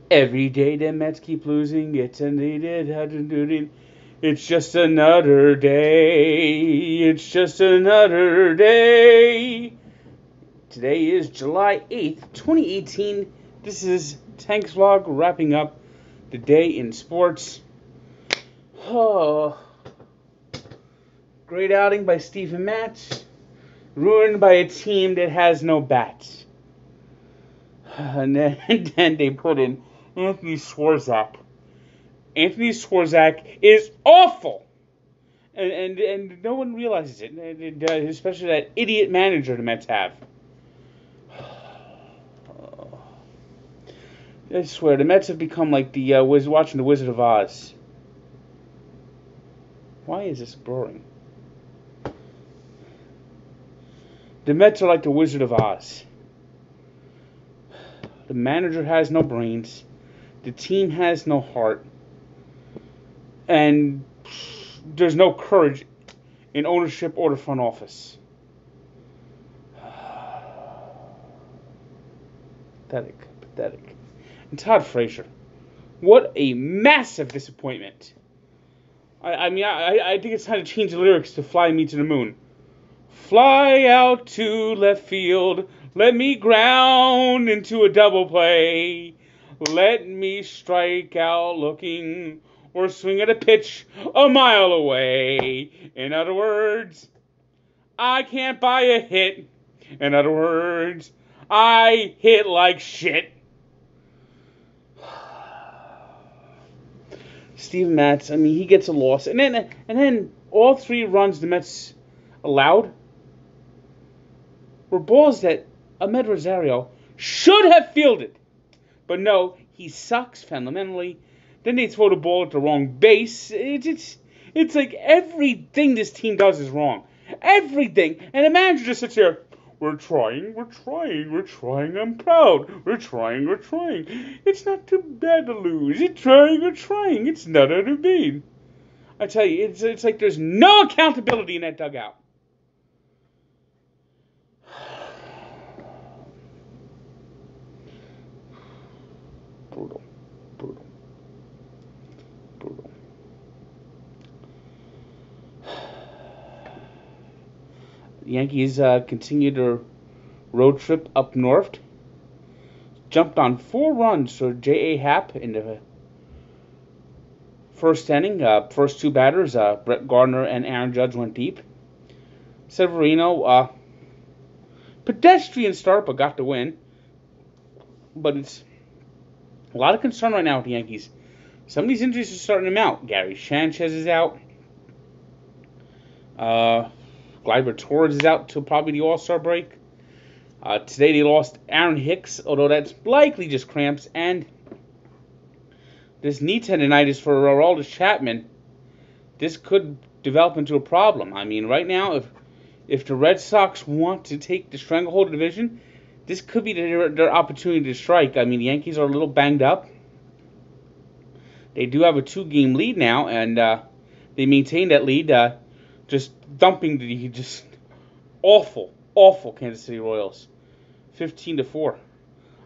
Every day the Mets keep losing, it's just another day. It's just another day. Today is July 8th, 2018. This is Tank's Vlog wrapping up the day in sports. Oh, great outing by Steven Matz, ruined by a team that has no bats. And then they put in Anthony Swarzak. Anthony Swarzak is awful, and no one realizes it, especially that idiot manager the Mets have. I swear, the Mets have become like the was watching the Wizard of Oz. Why is this boring? The Mets are like the Wizard of Oz. The manager has no brains. The team has no heart. And there's no courage in ownership or the front office. Pathetic. And Todd Frazier. What a massive disappointment. I think it's time to change the lyrics to Fly Me to the Moon. Fly out to left field. Let me ground into a double play. Let me strike out looking or swing at a pitch a mile away. In other words, I can't buy a hit. In other words, I hit like shit. Steven Matz, he gets a loss. And then all 3 runs the Mets allowed were balls that Ahmed Rosario should have fielded. But no, he sucks fundamentally. Then they throw the ball at the wrong base. It's like everything this team does is wrong. Everything. And the manager just sits here. We're trying, I'm proud. We're trying. It's not too bad to lose. We're trying. It's not to be. I tell you, it's like there's no accountability in that dugout. Brutal. The Yankees continue their road trip up north. Jumped on 4 runs for J.A. Happ in the first inning. First 2 batters, Brett Gardner and Aaron Judge, went deep. Severino, pedestrian start, but got the win. But it's a lot of concern right now with the Yankees. Some of these injuries are starting to mount. Gary Sanchez is out. Gleyber Torres is out till probably the All-Star break. Today they lost Aaron Hicks, although that's likely just cramps. And this knee tendonitis for Aroldis Chapman, this could develop into a problem. Right now, if the Red Sox want to take the stranglehold of the division, this could be their opportunity to strike. The Yankees are a little banged up. They do have a 2-game lead now, and they maintain that lead, just dumping the just awful Kansas City Royals, 15-4.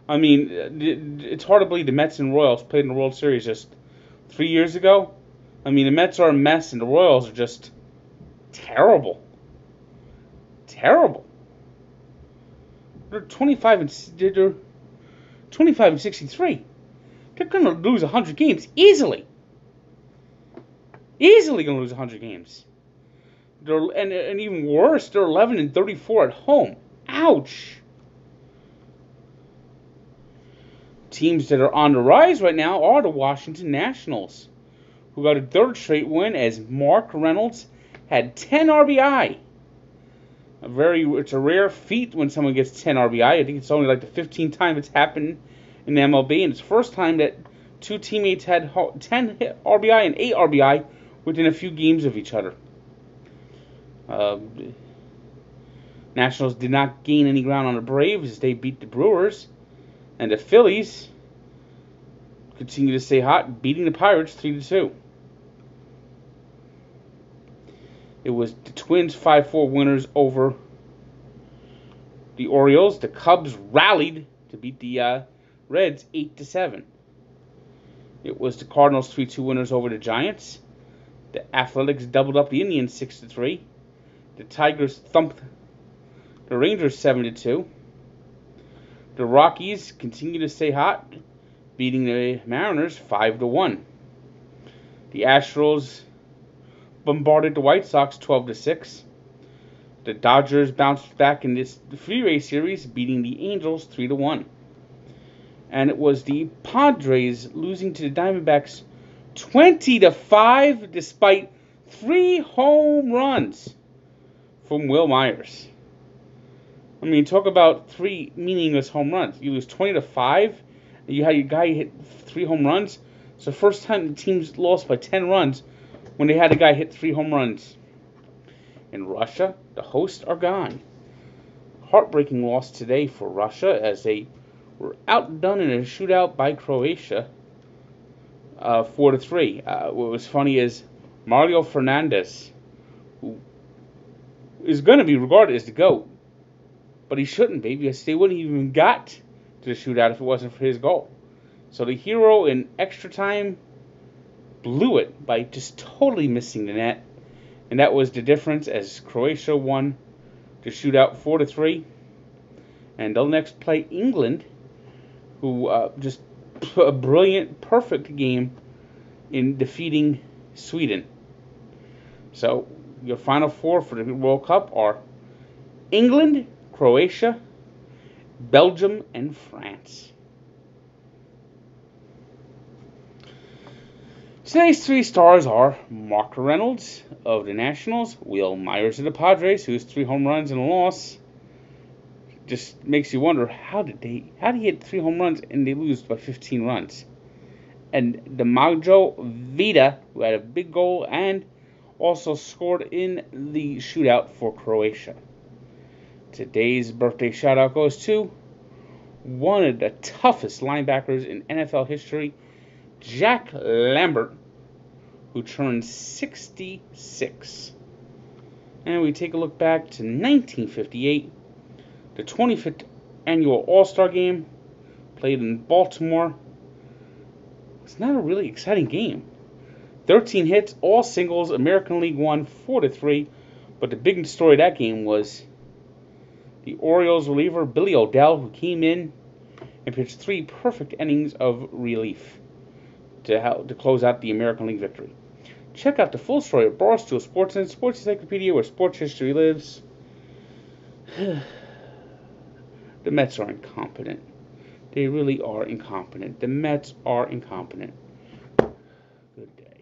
It's hard to believe the Mets and Royals played in the World Series just 3 years ago. The Mets are a mess, and the Royals are just terrible. They're 25 and 63. They're going to lose 100 games easily. Easily going to lose 100 games. And even worse, they're 11 and 34 at home. Ouch. Teams that are on the rise right now are the Washington Nationals, who got a 3rd straight win as Mark Reynolds had 10 RBI. It's a rare feat when someone gets 10 RBI. I think it's only like the 15th time it's happened in the MLB, and it's the first time that 2 teammates had 10 RBI and 8 RBI within a few games of each other. Nationals did not gain any ground on the Braves as they beat the Brewers, and the Phillies continue to stay hot, beating the Pirates 3-2. It was the Twins 5-4 winners over the Orioles. The Cubs rallied to beat the Reds 8-7. It was the Cardinals 3-2 winners over the Giants. The Athletics doubled up the Indians 6-3. The Tigers thumped the Rangers 7-2. The Rockies continue to stay hot, beating the Mariners 5-1. The Astros bombarded the White Sox 12-6. The Dodgers bounced back in this three-way series, beating the Angels 3-1. And it was the Padres losing to the Diamondbacks 20-5, despite 3 home runs from Wil Myers. I mean, talk about 3 meaningless home runs. You lose 20-5, and you had your guy hit 3 home runs. It's the first time the team's lost by 10 runs when they had a guy hit 3 home runs. In Russia, the hosts are gone. Heartbreaking loss today for Russia as they were outdone in a shootout by Croatia, 4-3. What was funny is Mario Fernandez, who is going to be regarded as the GOAT, but he shouldn't be because they wouldn't even got to the shootout if it wasn't for his goal. So the hero in extra time blew it by just totally missing the net. And that was the difference as Croatia won the shootout 4-3. And they'll next play England, who just put a brilliant, perfect game in defeating Sweden. So your final 4 for the World Cup are England, Croatia, Belgium, and France. Today's 3 stars are Mark Reynolds of the Nationals, Wil Myers of the Padres, who has 3 home runs and a loss. Just makes you wonder how did he hit 3 home runs and they lose by 15 runs. And Diogo Vida, who had a big goal and also scored in the shootout for Croatia. Today's birthday shout out goes to one of the toughest linebackers in NFL history, Jack Lambert, who turned 66. And we take a look back to 1958, the 25th annual All-Star Game, played in Baltimore. It's not a really exciting game. 13 hits, all singles. American League won 4-3. But the big story of that game was the Orioles reliever Billy O'Dell, who came in and pitched 3 perfect innings of relief to close out the American League victory. Check out the full story at Barstool Sports and Sports Encyclopedia, where sports history lives. The Mets are incompetent. They really are incompetent. The Mets are incompetent. Good day.